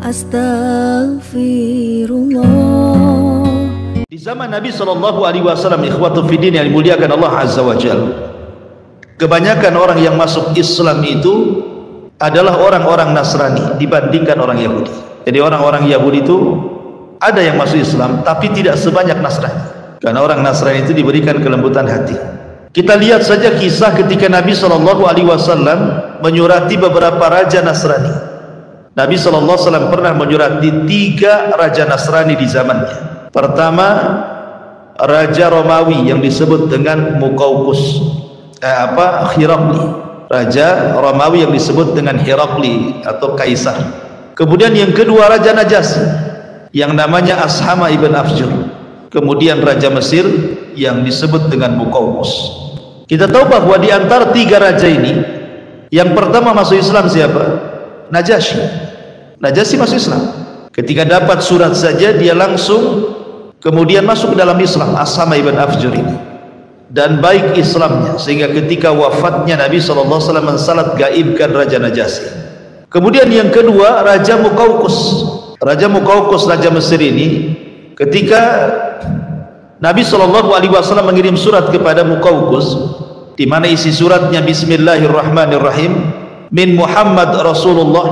Astaghfirullah. Di zaman Nabi SAW, ikhwatu fiddin yang dimuliakan Allah Azza wa Jalla, kebanyakan orang yang masuk Islam itu adalah orang-orang Nasrani dibandingkan orang Yahudi. Jadi orang-orang Yahudi itu ada yang masuk Islam tapi tidak sebanyak Nasrani, karena orang Nasrani itu diberikan kelembutan hati. Kita lihat saja kisah ketika Nabi SAW menyurati beberapa raja Nasrani. Nabi SAW pernah menyurati 3 raja Nasrani di zamannya. Pertama, Raja Romawi yang disebut dengan Muqawqis, Herakli. Raja Romawi yang disebut dengan Herakli atau Kaisar. Kemudian yang kedua, Raja Najasyi yang namanya Ashama ibn Afjur. Kemudian Raja Mesir yang disebut dengan Muqawqis. Kita tahu bahwa di antara 3 raja ini, yang pertama masuk Islam siapa? Najasyi. Najasyi masuk Islam. Ketika dapat surat saja dia langsung kemudian masuk ke dalam Islam, Ashama ibn Afjur ini, dan baik Islamnya sehingga ketika wafatnya Nabi SAW mensalat gaibkan Raja Najasyi. Kemudian yang kedua, Raja Muqawqis. Raja Muqawqis, Raja Mesir ini, ketika Nabi SAW mengirim surat kepada Muqawqis, di mana isi suratnya Bismillahirrahmanirrahim, min Muhammad Rasulullah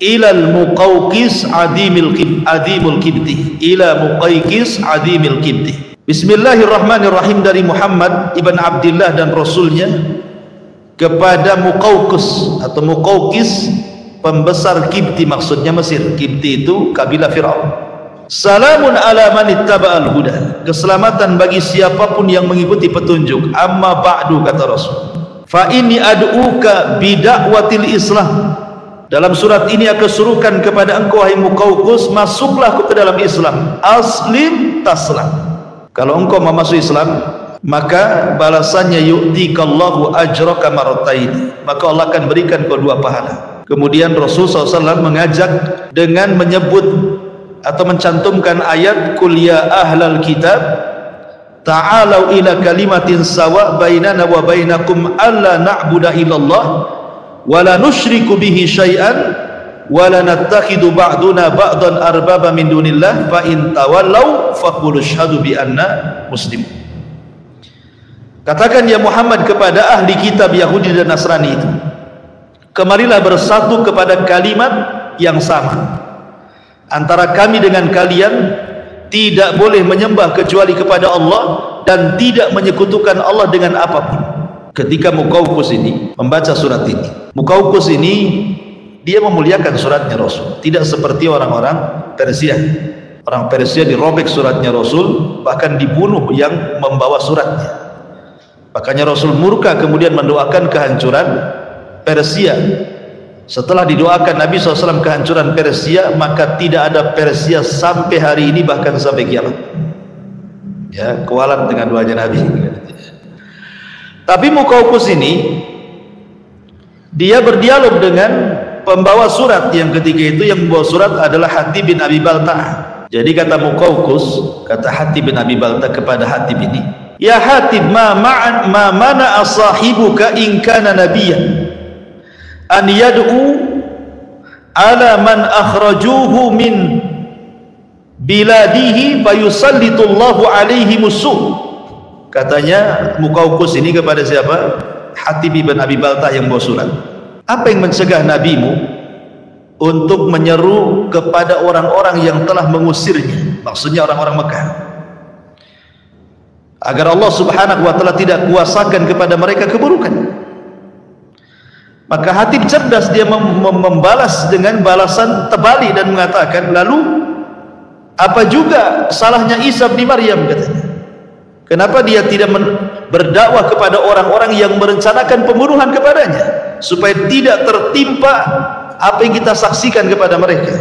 ilal Muqawqis adimul kibti, ila Muqawqis adimul kibti. Bismillahirrahmanirrahim, dari Muhammad ibn Abdullah dan Rasulnya kepada Muqawqis atau Muqawqis, pembesar Kibti, maksudnya Mesir. Kibti itu kabilah Fir'aun. Salamun ala man ittaba'al huda, keselamatan bagi siapapun yang mengikuti petunjuk. Amma ba'du, kata Rasul, fa inni ad'uka bida'watil Islam, dalam surat ini aku suruhkan kepada engkau wahai Muqawqis, masuklah ke dalam Islam. Aslim taslam, kalau engkau mau masuk Islam maka balasannya yu'tikallahu ajraka marratain, maka Allah akan berikan kau 2 pahala. Kemudian Rasul SAW mengajak dengan menyebut atau mencantumkan ayat qul ya ahlal kitab ta'alau ila kalimatin sawa bainana wa bainakum alla na'budu illallah wala nusyriku bihi syai'an wala nattakhidu ba'duna ba'dan arbaba min dunillah fa in tawallaw faqul asyhadu bi anna muslim. Katakan ya Muhammad kepada ahli kitab Yahudi dan Nasrani itu, kemarilah bersatu kepada kalimat yang sama antara kami dengan kalian, tidak boleh menyembah kecuali kepada Allah dan tidak menyekutukan Allah dengan apapun. Ketika Muqawqis ini membaca surat ini, Muqawqis ini dia memuliakan suratnya Rasul, tidak seperti orang-orang Persia. Orang Persia dirobek suratnya Rasul, bahkan dibunuh yang membawa suratnya. Makanya Rasul murka kemudian mendoakan kehancuran Persia. Setelah didoakan Nabi SAW kehancuran Persia, maka tidak ada Persia sampai hari ini, bahkan sampai kiamat. Ya, kualat dengan doanya Nabi. Tapi Muqawqis ini dia berdialog dengan pembawa surat yang ketika itu yang membawa surat adalah Hatib bin Abi Balta'ah. Jadi kata Muqawqis, kata Hatib bin Abi Balta'ah kepada Hatib ini, ya Hatib, ma mana sahibuka in kana nabiyyan an yad'u ala man akhrajuhu min biladihi fayusallitullahu alaihi musuh. Katanya Muqawqis ini kepada siapa? Hatib bin Abi Balta'ah yang bawa surat. Apa yang mencegah nabimu untuk menyeru kepada orang-orang yang telah mengusirnya, maksudnya orang-orang Mekah, agar Allah Subhanahu wa ta'ala tidak kuasakan kepada mereka keburukan? Maka Hatib cerdas, dia membalas dengan balasan terbalik dan mengatakan, lalu apa juga salahnya Isa bin Maryam, katanya. Kenapa dia tidak berdakwah kepada orang-orang yang merencanakan pembunuhan kepadanya, supaya tidak tertimpa apa yang kita saksikan kepada mereka?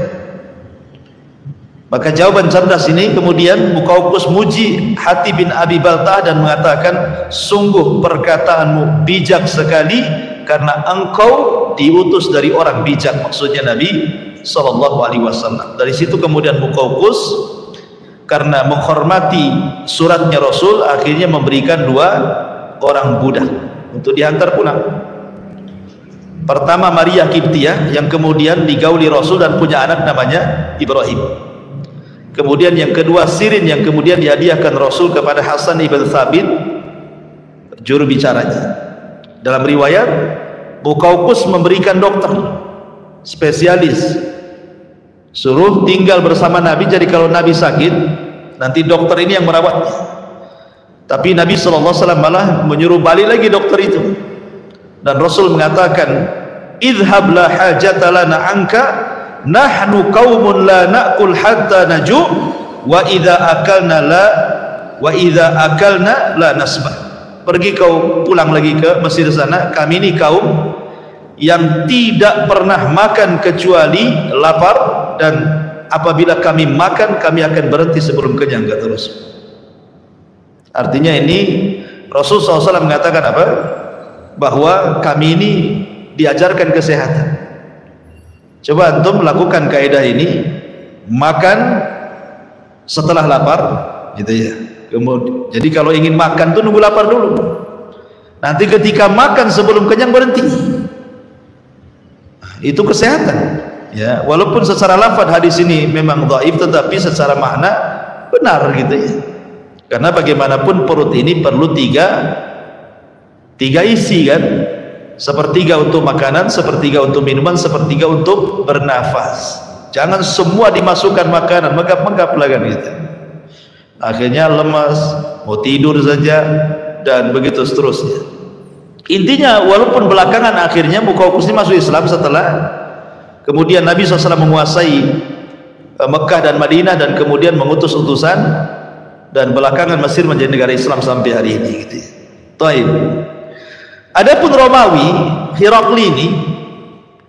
Maka jawaban cerdas ini kemudian Muqawqis muji Hatib bin Abi Balta'ah dan mengatakan, sungguh perkataanmu bijak sekali, karena engkau diutus dari orang bijak, maksudnya Nabi SAW. Dari situ kemudian Muqawqis karena menghormati suratnya Rasul, akhirnya memberikan 2 orang budak untuk dihantar pulang. Pertama Maria Kiptiah yang kemudian digauli Rasul dan punya anak namanya Ibrahim. Kemudian yang kedua Sirin yang kemudian dihadiahkan Rasul kepada Hasan ibn Thabit, juru bicaranya. Dalam riwayat Muqawqis memberikan dokter spesialis, suruh tinggal bersama Nabi, jadi kalau Nabi sakit nanti dokter ini yang merawatnya. Tapi Nabi SAW malah menyuruh balik lagi dokter itu, dan Rasul mengatakan, idhab la hajata lana anka, nahnu qaumun la na'kul hatta naju, wa idha akalna la nasbah. Pergi kau pulang lagi ke Mesir sana, kami ini kaum yang tidak pernah makan kecuali lapar, dan apabila kami makan kami akan berhenti sebelum kenyang, kata Rasul. Artinya ini Rasul SAW mengatakan apa? Bahwa kami ini diajarkan kesehatan. Coba antum lakukan kaidah ini, makan setelah lapar, gitu ya. Kemudian, jadi kalau ingin makan tuh nunggu lapar dulu. Nanti ketika makan sebelum kenyang berhenti. Itu kesehatan. Ya, walaupun secara lafaz hadis ini memang dhaif, tetapi secara makna benar, gitu ya. Karena bagaimanapun perut ini perlu tiga isi kan, sepertiga untuk makanan, sepertiga untuk minuman, sepertiga untuk bernafas. Jangan semua dimasukkan makanan, menggap-menggap lah kan gitu. Akhirnya lemas, mau tidur saja, dan begitu seterusnya. Intinya walaupun belakangan akhirnya Muqawqis ini masuk Islam setelah kemudian Nabi SAW menguasai Mekah dan Madinah, dan kemudian mengutus utusan, dan belakangan Mesir menjadi negara Islam sampai hari ini, gitu. Taib. Adapun Romawi Herakli ini,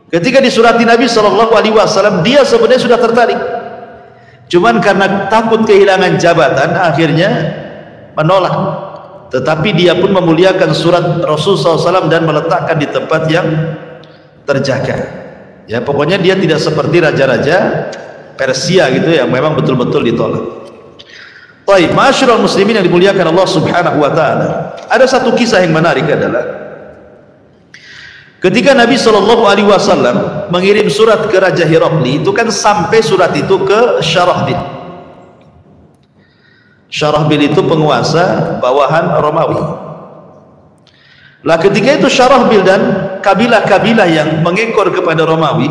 ketika disurati Nabi SAW, dia sebenarnya sudah tertarik, cuman karena takut kehilangan jabatan akhirnya menolak. Tetapi dia pun memuliakan surat Rasul SAW dan meletakkan di tempat yang terjaga. Ya, pokoknya dia tidak seperti raja-raja Persia gitu yang memang betul-betul ditolak. Baik, ma'asyiral muslimin yang dimuliakan Allah Subhanahu wa taala. Ada satu kisah yang menarik adalah ketika Nabi SAW mengirim surat ke Raja Herakli, itu kan sampai surat itu ke Syarahbil. Syarahbil itu penguasa bawahan Romawi. Lah ketika itu Syarahbil dan kabilah-kabilah yang mengekor kepada Romawi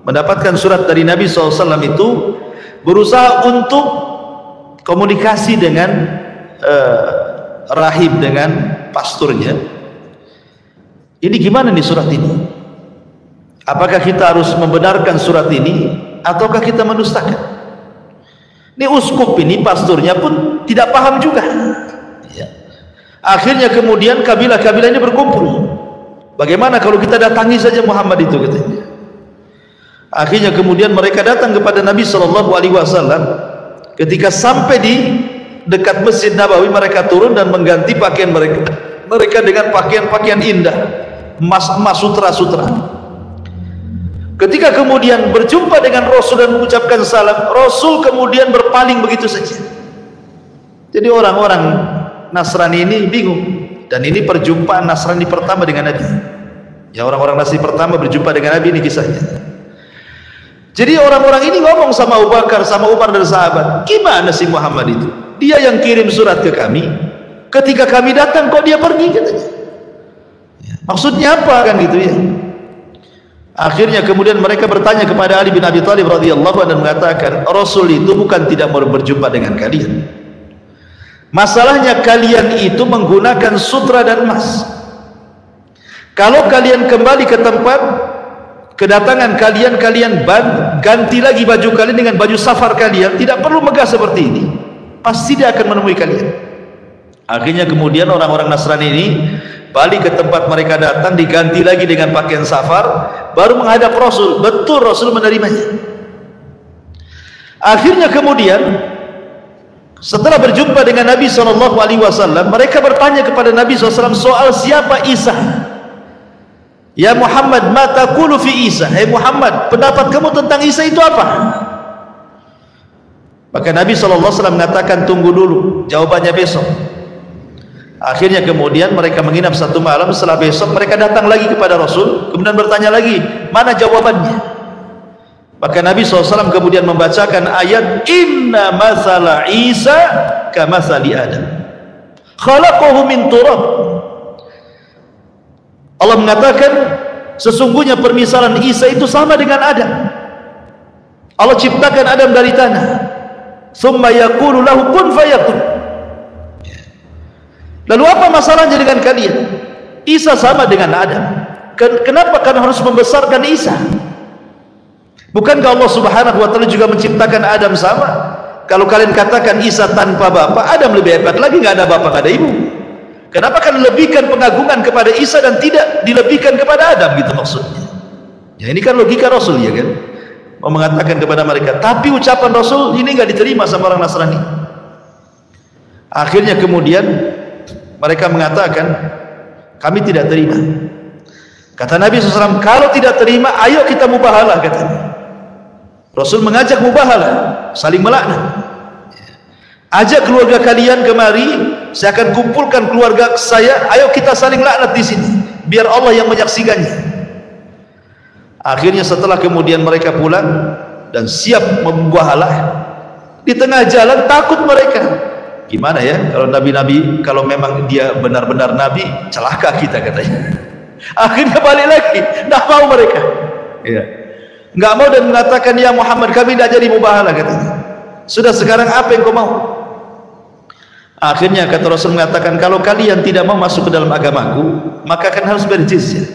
mendapatkan surat dari Nabi SAW itu, berusaha untuk komunikasi dengan rahib, dengan pasturnya. Ini gimana nih surat ini? Apakah kita harus membenarkan surat ini ataukah kita mendustakan? Ini uskup ini, pasturnya pun tidak paham juga. Ya. Akhirnya kemudian kabilah-kabilah ini berkumpul. Bagaimana kalau kita datangi saja Muhammad itu, katanya. Akhirnya kemudian mereka datang kepada Nabi SAW. Ketika sampai di dekat Masjid Nabawi, mereka turun dan mengganti pakaian mereka dengan pakaian-pakaian indah, emas-emas, sutra-sutra. Ketika kemudian berjumpa dengan Rasul dan mengucapkan salam, Rasul kemudian berpaling begitu saja. Jadi orang-orang Nasrani ini bingung, dan ini perjumpaan Nasrani pertama dengan Nabi. Ya, orang-orang Nasrani pertama berjumpa dengan Nabi, ini kisahnya. Jadi orang-orang ini ngomong sama Abu Bakar, sama Umar dan sahabat, gimana sih Muhammad itu? Dia yang kirim surat ke kami, ketika kami datang kok dia pergi, katanya. Maksudnya apa kan gitu ya? Akhirnya kemudian mereka bertanya kepada Ali bin Abi Thalib radhiyallahu anhu dan mengatakan, Rasul itu bukan tidak mau berjumpa dengan kalian. Masalahnya kalian itu menggunakan sutra dan emas. Kalau kalian kembali ke tempat kedatangan kalian, ganti lagi baju kalian dengan baju safar kalian, tidak perlu megah seperti ini, pasti dia akan menemui kalian. Akhirnya kemudian orang-orang Nasrani ini balik ke tempat mereka datang, diganti lagi dengan pakaian safar, baru menghadap Rasul. Betul, Rasul menerimanya. Akhirnya kemudian setelah berjumpa dengan Nabi SAW, mereka bertanya kepada Nabi SAW soal siapa Isa. Ya Muhammad, ma taqulu fi Isa? Hai Muhammad, pendapat kamu tentang Isa itu apa? Maka Nabi SAW mengatakan, tunggu dulu, jawabannya besok. Akhirnya kemudian mereka menginap satu malam. Setelah besok mereka datang lagi kepada Rasul, kemudian bertanya lagi, mana jawabannya? Maka Nabi SAW kemudian membacakan ayat, inna mathala Isa kamathali Adam khalaqahu min turab. Allah mengatakan sesungguhnya permisalan Isa itu sama dengan Adam. Allah ciptakan Adam dari tanah, thumma yaqulu lahu kun fayakun. Lalu apa masalahnya dengan kalian? Isa sama dengan Adam. Kenapa kalian harus membesarkan Isa? Bukankah Allah Subhanahu wa taala juga menciptakan Adam sama? Kalau kalian katakan Isa tanpa bapak, Adam lebih hebat lagi, nggak ada bapak, nggak ada ibu. Kenapa kalian lebihkan pengagungan kepada Isa dan tidak dilebihkan kepada Adam, gitu maksudnya? Ya ini kan logika Rasul, ya kan? Mau mengatakan kepada mereka, tapi ucapan Rasul ini nggak diterima sama orang Nasrani. Akhirnya kemudian mereka mengatakan, kami tidak terima. Kata Nabi SAW, kalau tidak terima, ayo kita mubahalah, katanya. Rasul mengajak mubahalah, saling melaknat. Ajak keluarga kalian kemari, saya akan kumpulkan keluarga saya, ayo kita saling laknat di sini, biar Allah yang menyaksikannya. Akhirnya setelah kemudian mereka pulang dan siap membahalah, di tengah jalan takut mereka. Gimana ya kalau nabi-nabi, kalau memang dia benar-benar nabi, celaka kita, katanya. Akhirnya balik lagi, tidak mau mereka, ya, nggak mau dan mengatakan, ya Muhammad, kami tidak jadi mubahalah, katanya. Sudah, sekarang apa yang kau mau? Akhirnya kata Rasul mengatakan, kalau kalian tidak mau masuk ke dalam agamaku, maka akan harus bayar jizyah,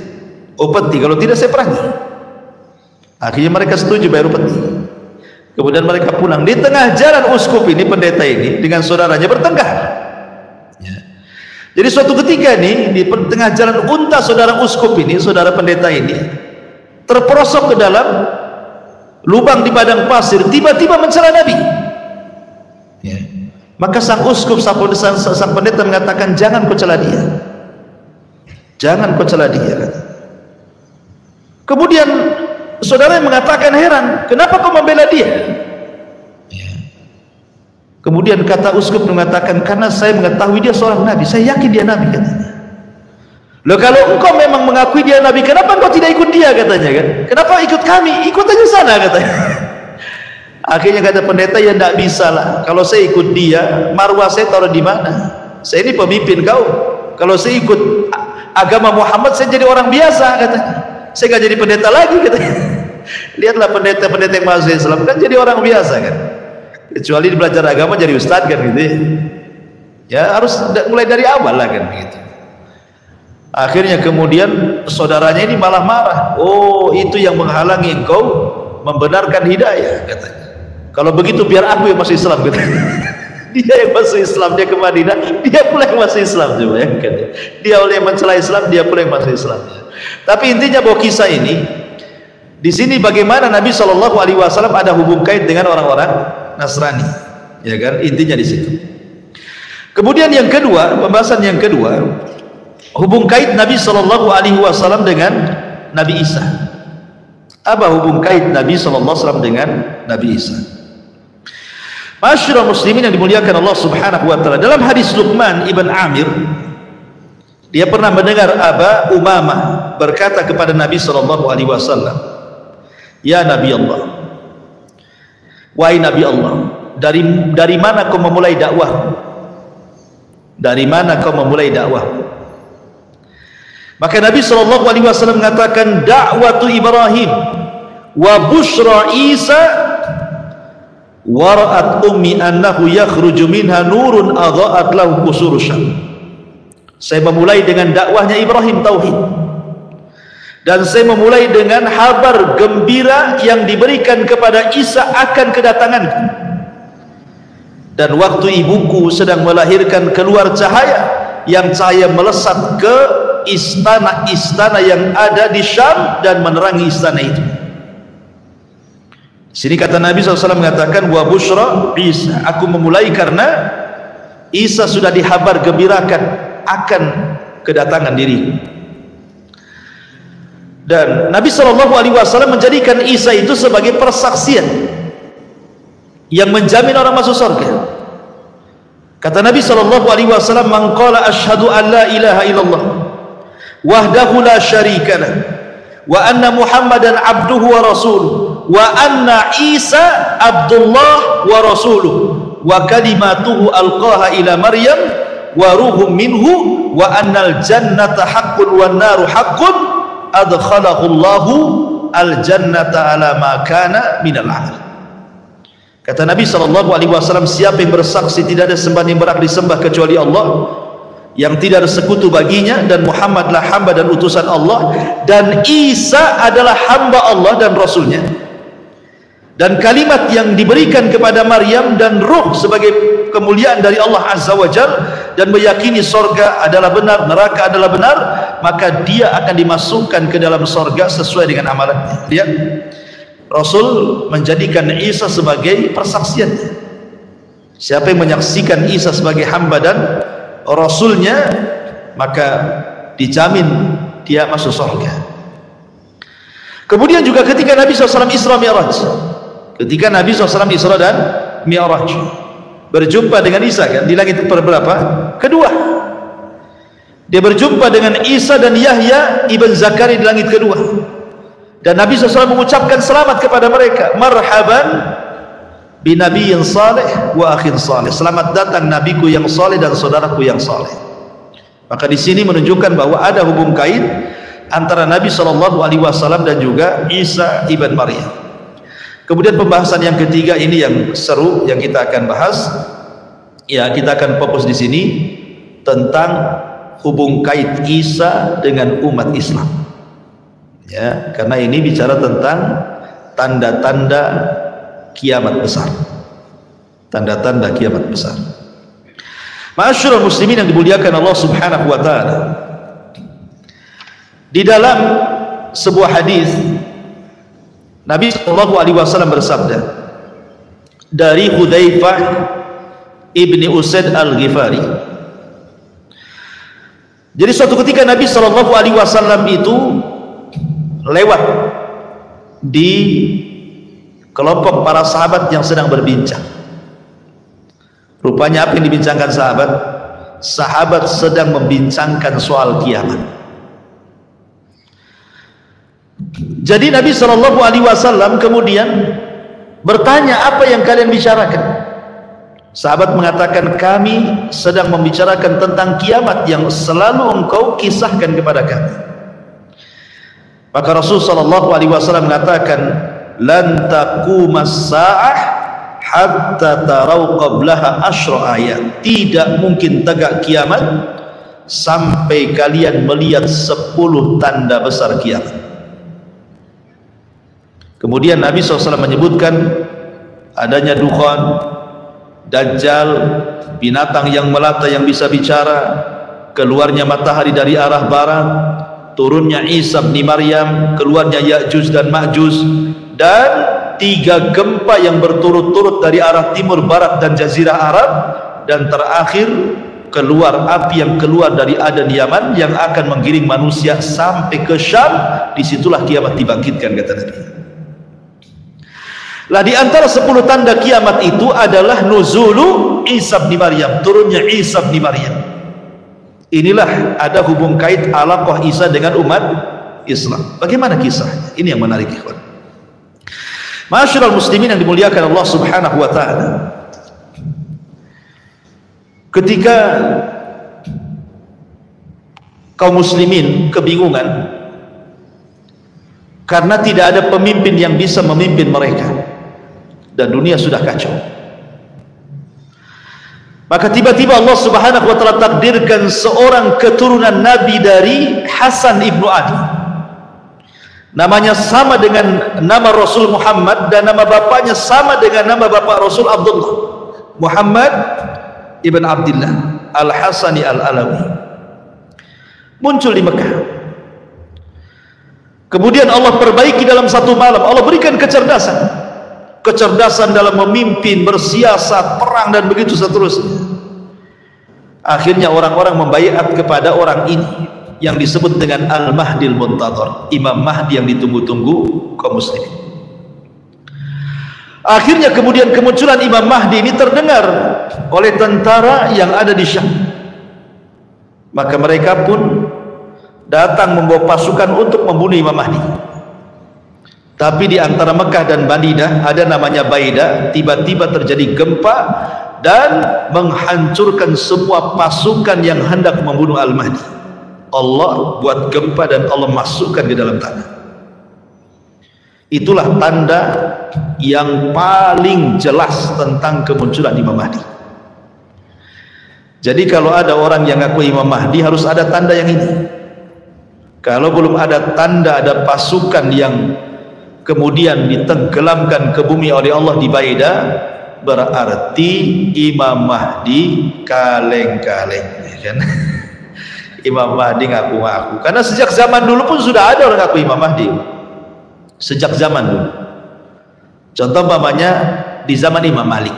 upeti, kalau tidak saya perangi. Akhirnya mereka setuju bayar upeti. Kemudian mereka pulang. Di tengah jalan uskup ini, pendeta ini dengan saudaranya bertengkar, ya. Jadi suatu ketika nih, di tengah jalan unta saudara uskup ini, saudara pendeta ini terperosok ke dalam lubang di padang pasir, tiba-tiba mencela Nabi, ya. Maka sang uskup, sang pendeta mengatakan, jangan kau cela dia, jangan kau cela dia, kata. Kemudian saudara yang mengatakan, heran, kenapa kau membela dia? Ya. Kemudian kata uskup mengatakan, karena saya mengetahui dia seorang nabi, saya yakin dia nabi, katanya. Loh, kalau engkau memang mengakui dia nabi, kenapa engkau tidak ikut dia, katanya, kan? Kenapa ikut kami? Ikut aja sana, katanya. Akhirnya kata pendeta, ya tidak bisa lah, kalau saya ikut dia, marwah saya taruh di mana? Saya ini pemimpin kau. Kalau saya ikut agama Muhammad, saya jadi orang biasa, katanya. Saya nggak jadi pendeta lagi, katanya. Lihatlah pendeta-pendeta yang masuk Islam kan jadi orang biasa, kan, kecuali belajar agama jadi ustadz, kan, gitu ya. Ya harus mulai dari awal lah, kan, begitu. Akhirnya kemudian saudaranya ini malah marah. Oh, itu yang menghalangi engkau membenarkan hidayah, katanya. Kalau begitu biar aku yang masuk Islam, katanya. Dia yang masuk Islam, dia ke Madinah, dia pula yang masuk Islam, coba ya, kan? Dia oleh yang mencela Islam, dia pula yang masuk Islam. Tapi intinya bahwa kisah ini di sini bagaimana Nabi SAW ada hubung kait dengan orang-orang Nasrani, ya kan? Intinya di situ. Kemudian yang kedua, pembahasan yang kedua, hubung kait Nabi SAW dengan Nabi Isa. Apa hubung kait Nabi SAW dengan Nabi Isa? Masyarakat muslimin yang dimuliakan Allah Subhanahu wa taala, dalam hadis Luqman ibn Amir, dia pernah mendengar Aba Umamah berkata kepada Nabi SAW, ya Nabi Allah, wahai Nabi Allah, dari mana kau memulai dakwah? Dari mana kau memulai dakwah? Maka Nabi SAW mengatakan, dakwatu Ibrahim wa bushra Isa wara'at ummi annahu yakhruju minha nurun adha'at lahu qusur syam. Saya memulai dengan dakwahnya Ibrahim tauhid, dan saya memulai dengan kabar gembira yang diberikan kepada Isa akan kedatanganku. Dan waktu ibuku sedang melahirkan keluar cahaya, yang cahaya melesat ke istana-istana yang ada di Syam dan menerangi istana itu. Sini kata Nabi SAW mengatakan, wa bushra Isa, aku memulai karena Isa sudah dihabar gembirakan akan kedatangan diri. Dan Nabi SAW menjadikan Isa itu sebagai persaksian yang menjamin orang masuk surga. Kata Nabi SAW, "Man qala asyhadu an la ilaha illallah wahdahu la syarika lah wa anna Muhammadan abduhu wa rasuluh wa anna Isa abdullah wa rasuluh wa kalimatuhu alqaha ila Maryam wa ruhum minhu wa annal jannata haqqun wan naru haqqun adkhalahu Allahu al jannata ala ma kana minal amal." Kata Nabi SAW, siapa yang bersaksi tidak ada sembahan yang berhak disembah kecuali Allah, yang tidak ada sekutu baginya, dan Muhammadlah hamba dan utusan Allah, dan Isa adalah hamba Allah dan Rasulnya, dan kalimat yang diberikan kepada Maryam dan ruh sebagai kemuliaan dari Allah Azza wa Jal, dan meyakini sorga adalah benar, neraka adalah benar, maka dia akan dimasukkan ke dalam sorga sesuai dengan amalannya. Lihat, Rasul menjadikan Isa sebagai persaksiannya. Siapa yang menyaksikan Isa sebagai hamba dan Rasulnya, maka dijamin dia masuk surga. Kemudian juga ketika Nabi SAW Isra Mi'raj, ketika Nabi SAW Isra dan Mi'raj, berjumpa dengan Isa kan di langit berapa? Kedua. Dia berjumpa dengan Isa dan Yahya ibn Zakaria di langit kedua. Dan Nabi SAW mengucapkan selamat kepada mereka, marhaban binabiyyin salih wa akhin salih, selamat datang nabiku yang saleh dan saudaraku yang saleh. Maka di sini menunjukkan bahwa ada hubung kait antara Nabi SAW dan juga Isa ibn Maryam. Kemudian pembahasan yang ketiga ini yang seru yang kita akan bahas, ya kita akan fokus di sini tentang hubung kait Isa dengan umat Islam. Ya, karena ini bicara tentang tanda-tanda kiamat besar. Tanda-tanda kiamat besar. Ma'asyiral muslimin yang dimuliakan Allah Subhanahu wa taala. Di dalam sebuah hadis Nabi SAW bersabda dari Hudzaifah ibni Usaid al-Ghifari. Jadi suatu ketika Nabi SAW itu lewat di kelompok para sahabat yang sedang berbincang. Rupanya apa yang dibincangkan sahabat? Sahabat sedang membincangkan soal kiamat. Jadi Nabi SAW kemudian bertanya, apa yang kalian bicarakan? Sahabat mengatakan, kami sedang membicarakan tentang kiamat yang selalu engkau kisahkan kepada kami. Maka Rasulullah SAW mengatakan, lan taqumas sa'ah hatta tarau qablaha asyra ayat. Tidak mungkin tegak kiamat sampai kalian melihat 10 tanda besar kiamat. Kemudian Nabi SAW menyebutkan adanya dukhan, dajjal, binatang yang melata yang bisa bicara, keluarnya matahari dari arah barat, turunnya Isa bin Maryam, keluarnya Ya'juj dan Ma'juj, dan 3 gempa yang berturut-turut dari arah timur, barat, dan jazirah Arab, dan terakhir keluar api yang keluar dari Aden Yaman yang akan menggiring manusia sampai ke Syam. Disitulah kiamat dibangkitkan, kata Nabi. Lah di antara 10 tanda kiamat itu adalah nuzulu Isa bin Maryam, turunnya Isa bin Maryam. Inilah ada hubung kait alaqah Isa dengan umat Islam. Bagaimana kisahnya? Ini yang menarik, ikhwan. Ma'asyiral muslimin yang dimuliakan Allah Subhanahu wa taala. Ketika kaum muslimin kebingungan karena tidak ada pemimpin yang bisa memimpin mereka dan dunia sudah kacau, maka tiba-tiba Allah Subhanahu wa taala takdirkan seorang keturunan Nabi dari Hasan ibnu Ali. Namanya sama dengan nama Rasul Muhammad dan nama bapaknya sama dengan nama bapak Rasul Abdullah, Muhammad ibn Abdullah Al-Hasani Al-Alawi. Muncul di Mekah. Kemudian Allah perbaiki dalam satu malam. Allah berikan kecerdasan dalam memimpin, bersiasat, perang, dan begitu seterusnya. Akhirnya orang-orang membaiat kepada orang ini yang disebut dengan Al-Mahdil Muntadhar, Imam Mahdi yang ditunggu-tunggu kaum muslimin. Akhirnya kemudian kemunculan Imam Mahdi ini terdengar oleh tentara yang ada di Syam. Maka mereka pun datang membawa pasukan untuk membunuh Imam Mahdi. Tapi di antara Mekah dan Madinah ada namanya Baida. Tiba-tiba terjadi gempa dan menghancurkan semua pasukan yang hendak membunuh Al-Mahdi. Allah buat gempa dan Allah masukkan ke dalam tanah. Itulah tanda yang paling jelas tentang kemunculan Imam Mahdi. Jadi kalau ada orang yang ngaku Imam Mahdi, harus ada tanda yang ini. Kalau belum ada tanda, ada pasukan yang kemudian ditenggelamkan ke bumi oleh Allah di Baida, berarti Imam Mahdi kaleng-kaleng, ya kan? Imam Mahdi ngaku-ngaku. Karena sejak zaman dulu pun sudah ada orang ngaku Imam Mahdi. Sejak zaman dulu. Contoh umpamanya di zaman Imam Malik.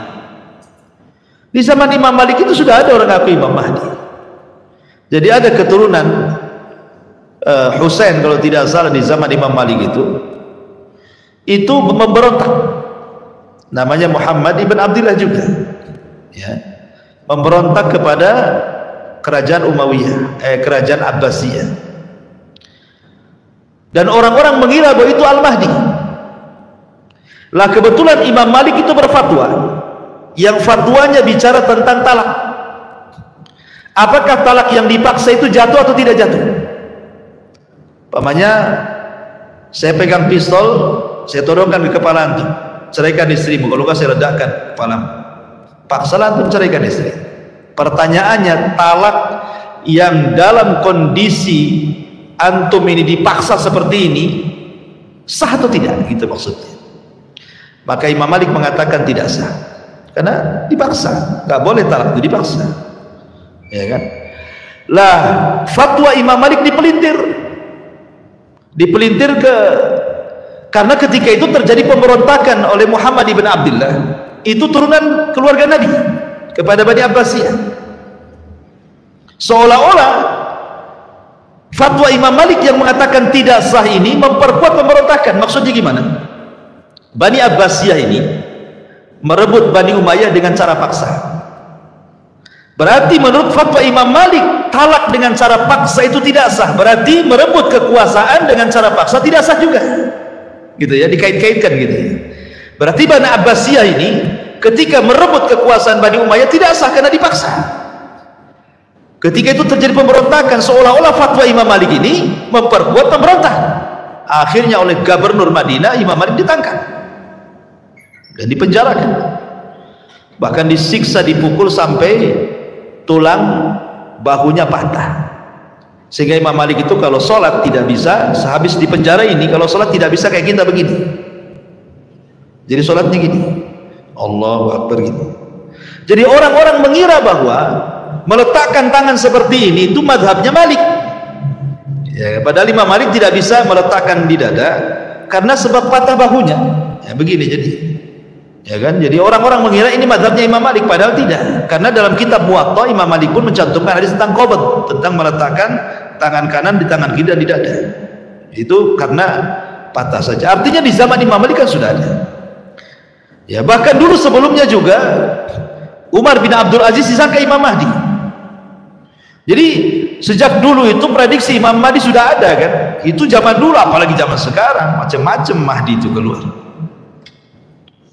Di zaman Imam Malik itu sudah ada orang ngaku Imam Mahdi. Jadi ada keturunan Husain kalau tidak salah di zaman Imam Malik itu memberontak. Namanya Muhammad ibn Abdullah juga. Ya. Memberontak kepada kerajaan Umayyah, kerajaan Abbasiyah. Dan orang-orang mengira bahwa itu Al-Mahdi. Lah kebetulan Imam Malik itu berfatwa, yang fatwanya bicara tentang talak. Apakah talak yang dipaksa itu jatuh atau tidak jatuh? Pamannya, saya pegang pistol, saya todongkan ke kepala antum, ceraikan istrimu, kalau enggak saya ledakan kepalamu. Paksalah antum ceraikan istri. Pertanyaannya, talak yang dalam kondisi antum ini dipaksa seperti ini sah atau tidak, gitu maksudnya. Maka Imam Malik mengatakan tidak sah karena dipaksa, nggak boleh talak itu dipaksa, ya kan? Lah fatwa Imam Malik dipelintir karena ketika itu terjadi pemberontakan oleh Muhammad ibn Abdullah, itu turunan keluarga Nabi kepada Bani Abbasiyah. Seolah-olah fatwa Imam Malik yang mengatakan tidak sah ini memperkuat pemberontakan. Maksudnya gimana? Bani Abbasiyah ini merebut Bani Umayyah dengan cara paksa. Berarti menurut fatwa Imam Malik, talak dengan cara paksa itu tidak sah. Berarti merebut kekuasaan dengan cara paksa tidak sah juga. Gitu ya, dikait-kaitkan gitu ya. Berarti Bani Abbasiyah ini ketika merebut kekuasaan Bani Umayyah tidak sah karena dipaksa. Ketika itu terjadi pemberontakan, seolah-olah fatwa Imam Malik ini memperkuat pemberontak. Akhirnya oleh Gubernur Madinah, Imam Malik ditangkap dan dipenjarakan, bahkan disiksa, dipukul sampai tulang bahunya patah. Sehingga Imam Malik itu kalau sholat tidak bisa, sehabis dipenjara ini kalau sholat tidak bisa kayak kita begini. Jadi sholatnya gini, Allahu Akbar gitu. Jadi orang-orang mengira bahwa meletakkan tangan seperti ini itu madhabnya Malik, ya, padahal Imam Malik tidak bisa meletakkan di dada karena sebab patah bahunya, ya, begini jadi, ya kan? Jadi orang-orang mengira ini madhabnya Imam Malik, padahal tidak, karena dalam kitab Muwatta Imam Malik pun mencantumkan hadis tentang qabd, tentang meletakkan tangan kanan di tangan kiri dan di dada, itu karena patah saja. Artinya di zaman Imam Malik kan sudah ada, ya. Bahkan dulu sebelumnya juga Umar bin Abdul Aziz disangka Imam Mahdi. Jadi sejak dulu itu prediksi Imam Mahdi sudah ada kan. Itu zaman dulu, apalagi zaman sekarang macam-macam Mahdi itu keluar.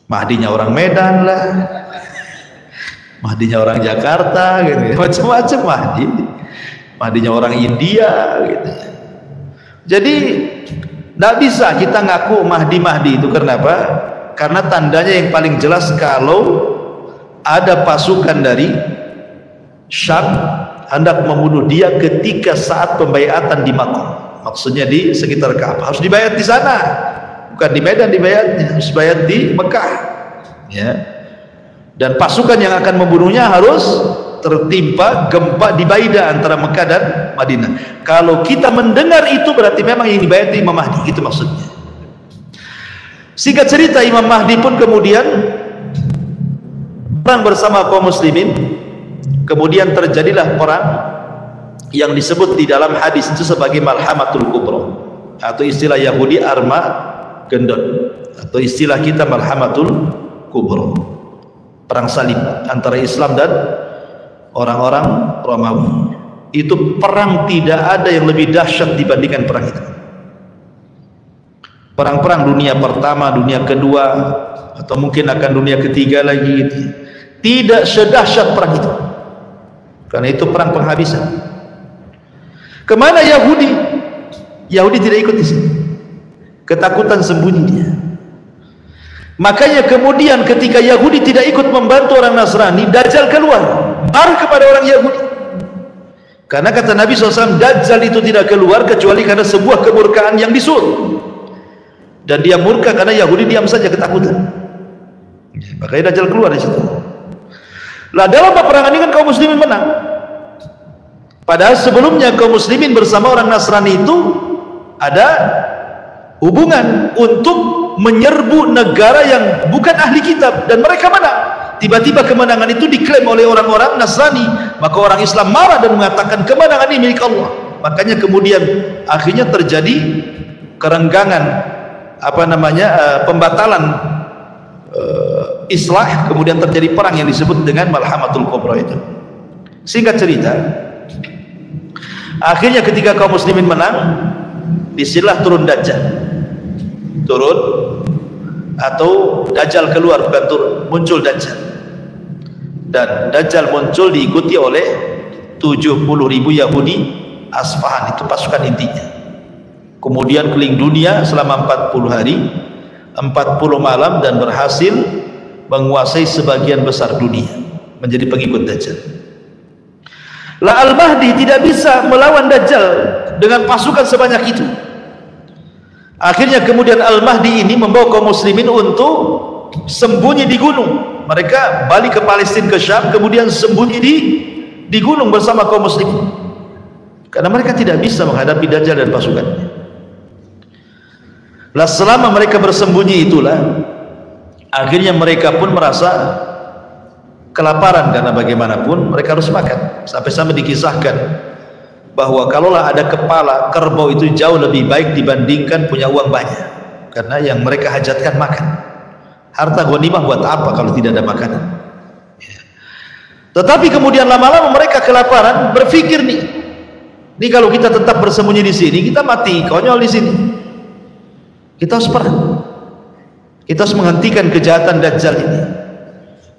Mahdinya orang Medan lah, Mahdinya orang Jakarta gitu, macam-macam Mahdi. Mahdinya orang India gitu. Jadi tidak bisa kita ngaku Mahdi itu. Kenapa? Karena tandanya yang paling jelas kalau ada pasukan dari Syam hendak membunuh dia ketika saat pembaiatan di Makkah, maksudnya di sekitar Ka'bah. Harus dibayat di sana, bukan di Medan dibayatnya, harus bayat di Mekah, ya. Dan pasukan yang akan membunuhnya harus tertimpa gempa di Baida antara Mekah dan Madinah. Kalau kita mendengar itu berarti memang yang dibayat Imam Mahdi, itu maksudnya. Singkat cerita, Imam Mahdi pun kemudian perang bersama kaum muslimin. Kemudian terjadilah perang yang disebut di dalam hadis itu sebagai Malhamatul Kubra, atau istilah Yahudi Armageddon. atau istilah kita Malhamatul Kubra, perang salib antara Islam dan orang-orang Romawi. Itu perang tidak ada yang lebih dahsyat dibandingkan perang itu. Perang-perang dunia pertama, dunia kedua, atau mungkin akan dunia ketiga lagi, tidak sedahsyat perang itu, karena itu perang penghabisan. Kemana Yahudi? Yahudi tidak ikut di sini, ketakutan sembunyi dia. Makanya kemudian ketika Yahudi tidak ikut membantu orang Nasrani, Dajjal keluar, marah kepada orang Yahudi. Karena kata Nabi SAW, Dajjal itu tidak keluar kecuali karena sebuah kemurkaan yang disuruh. Dan dia murka karena Yahudi diam saja ketakutan. Makanya Dajjal keluar di situ. Lah dalam peperangan ini kan kaum muslimin menang. Padahal sebelumnya kaum muslimin bersama orang Nasrani itu ada hubungan untuk menyerbu negara yang bukan ahli kitab, dan mereka menang. Tiba-tiba kemenangan itu diklaim oleh orang-orang Nasrani, maka orang Islam marah dan mengatakan kemenangan ini milik Allah. Makanya kemudian akhirnya terjadi kerenggangan, pembatalan islah, kemudian terjadi perang yang disebut dengan Malhamatul Kubra itu. Singkat cerita, akhirnya ketika kaum muslimin menang, disinilah turun Dajjal. Turun atau Dajjal keluar, bukan turun, muncul Dajjal. Dan Dajjal muncul diikuti oleh 70.000 Yahudi Asfahan, itu pasukan intinya. Kemudian keliling dunia selama 40 hari 40 malam dan berhasil menguasai sebagian besar dunia, menjadi pengikut Dajjal. Lah Al-Mahdi tidak bisa melawan Dajjal dengan pasukan sebanyak itu. Akhirnya kemudian Al-Mahdi ini membawa kaum muslimin untuk sembunyi di gunung. Mereka balik ke Palestina, ke Syam, kemudian sembunyi di gunung bersama kaum muslimin, karena mereka tidak bisa menghadapi Dajjal dan pasukannya. Lah selama mereka bersembunyi itulah akhirnya mereka pun merasa kelaparan, karena bagaimanapun mereka harus makan. Sampai-sampai dikisahkan bahwa kalaulah ada kepala kerbau itu jauh lebih baik dibandingkan punya uang banyak, karena yang mereka hajatkan makan. Harta ghanimah buat apa kalau tidak ada makanan? Tetapi kemudian lama-lama mereka kelaparan, berpikir nih kalau kita tetap bersembunyi di sini, kita mati konyol di sini. Kita harus perang. Kita harus menghentikan kejahatan Dajjal ini.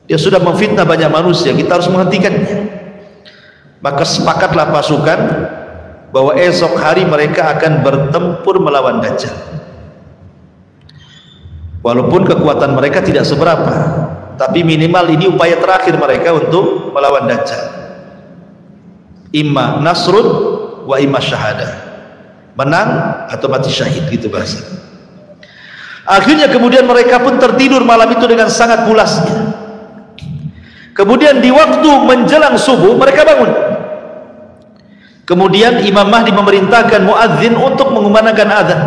Dia sudah memfitnah banyak manusia, kita harus menghentikannya. Maka sepakatlah pasukan bahwa esok hari mereka akan bertempur melawan Dajjal. Walaupun kekuatan mereka tidak seberapa, tapi minimal ini upaya terakhir mereka untuk melawan Dajjal. Imma nasrun wa imma syahadah, menang atau mati syahid, gitu bahasa. Akhirnya kemudian mereka pun tertidur malam itu dengan sangat pulasnya. Kemudian di waktu menjelang subuh mereka bangun. Kemudian Imam Mahdi memerintahkan muadzin untuk mengumandangkan azan.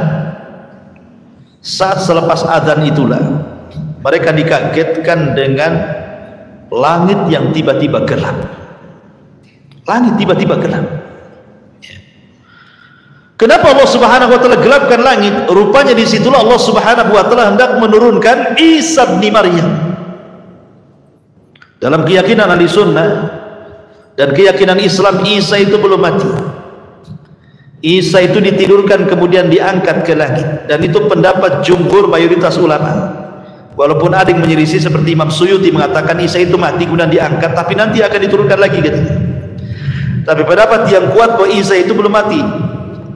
Saat selepas azan itulah mereka dikagetkan dengan langit yang tiba-tiba gelap. Langit tiba-tiba gelap. Kenapa Allah Subhanahu wa taala gelapkan langit? Rupanya disitulah Allah Subhanahu wa taala hendak menurunkan Isa bin Maryam. Dalam keyakinan ahli sunnah dan keyakinan Islam, Isa itu belum mati. Isa itu ditidurkan kemudian diangkat ke langit, dan itu pendapat jumhur mayoritas ulama. Walaupun ada yang menyelisih seperti Imam Suyuti mengatakan Isa itu mati kemudian diangkat, tapi nanti akan diturunkan lagi katanya. Tapi pendapat yang kuat bahwa Isa itu belum mati,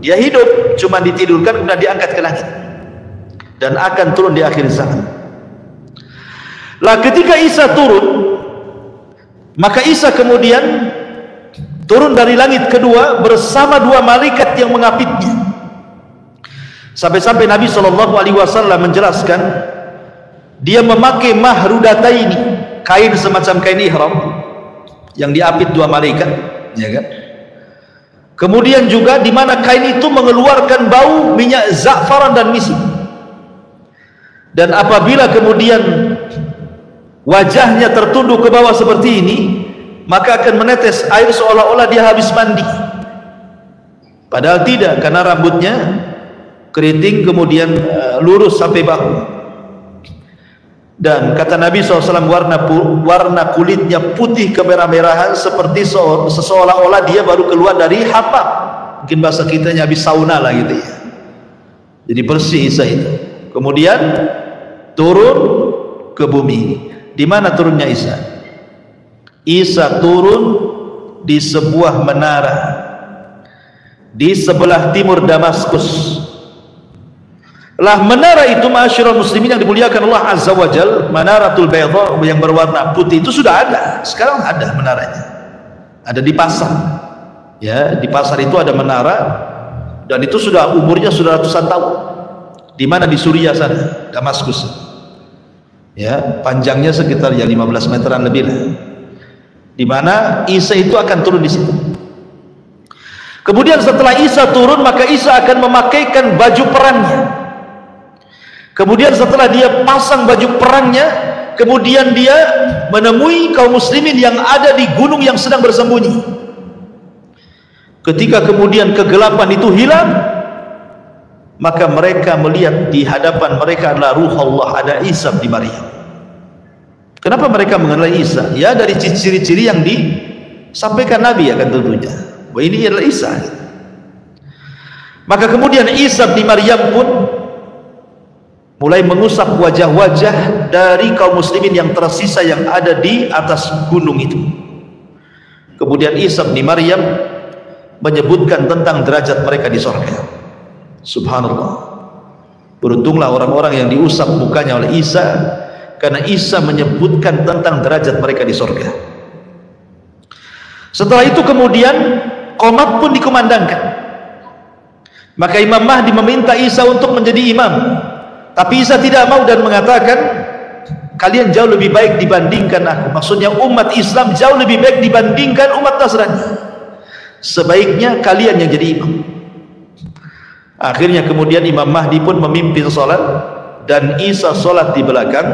dia hidup, cuma ditidurkan kemudian diangkat ke langit dan akan turun di akhir zaman. Lah ketika Isa turun, maka Isa kemudian turun dari langit kedua bersama dua malaikat yang mengapitnya. Sampai-sampai Nabi SAW menjelaskan, dia memakai mahrudataini, kain semacam kain ihram yang diapit dua malaikat, ya kan? Kemudian juga di mana kain itu mengeluarkan bau minyak za'faran dan misk. Dan apabila kemudian wajahnya tertunduk ke bawah seperti ini, maka akan menetes air seolah-olah dia habis mandi. Padahal tidak, karena rambutnya keriting kemudian lurus sampai bahu. Dan kata Nabi SAW, warna kulitnya putih kemerah-merahan seperti seolah-olah dia baru keluar dari hammam. Mungkin bahasa kitanya habis sauna lah gitu ya. Jadi bersih Isa itu. Kemudian turun ke bumi. Di mana turunnya Isa? Isa turun di sebuah menara di sebelah timur Damaskus. Lah menara itu, ma'asyiral muslimin yang dimuliakan Allah Azza wa Jal, Manaratul Bayda yang berwarna putih itu sudah ada. Sekarang ada menaranya. Ada di pasar. Ya, di pasar itu ada menara dan itu sudah umurnya sudah ratusan tahun. Di mana? Di Suriah sana, Damaskus. Ya, panjangnya sekitar ya 15 meteran lebih lah. Di mana Isa itu akan turun di situ. Kemudian setelah Isa turun, maka Isa akan memakaikan baju perangnya. Kemudian setelah dia pasang baju perangnya, kemudian dia menemui kaum muslimin yang ada di gunung yang sedang bersembunyi. Ketika kemudian kegelapan itu hilang, maka mereka melihat di hadapan mereka adalah ruh Allah, ada Isa bin Maryam. Kenapa mereka mengenali Isa? Ya dari ciri-ciri yang disampaikan Nabi akan tentunya. Bahwa ini adalah Isa. Maka kemudian Isa bin Maryam pun mulai mengusap wajah-wajah dari kaum muslimin yang tersisa yang ada di atas gunung itu. Kemudian Isa bin Maryam menyebutkan tentang derajat mereka di surga. Subhanallah, beruntunglah orang-orang yang diusap mukanya oleh Isa, karena Isa menyebutkan tentang derajat mereka di surga. Setelah itu kemudian qomat pun dikumandangkan. Maka Imam Mahdi meminta Isa untuk menjadi imam, tapi Isa tidak mau dan mengatakan, kalian jauh lebih baik dibandingkan aku. Maksudnya umat Islam jauh lebih baik dibandingkan umat Nasrani. Sebaiknya kalian yang jadi imam. Akhirnya kemudian Imam Mahdi pun memimpin sholat, dan Isa sholat di belakang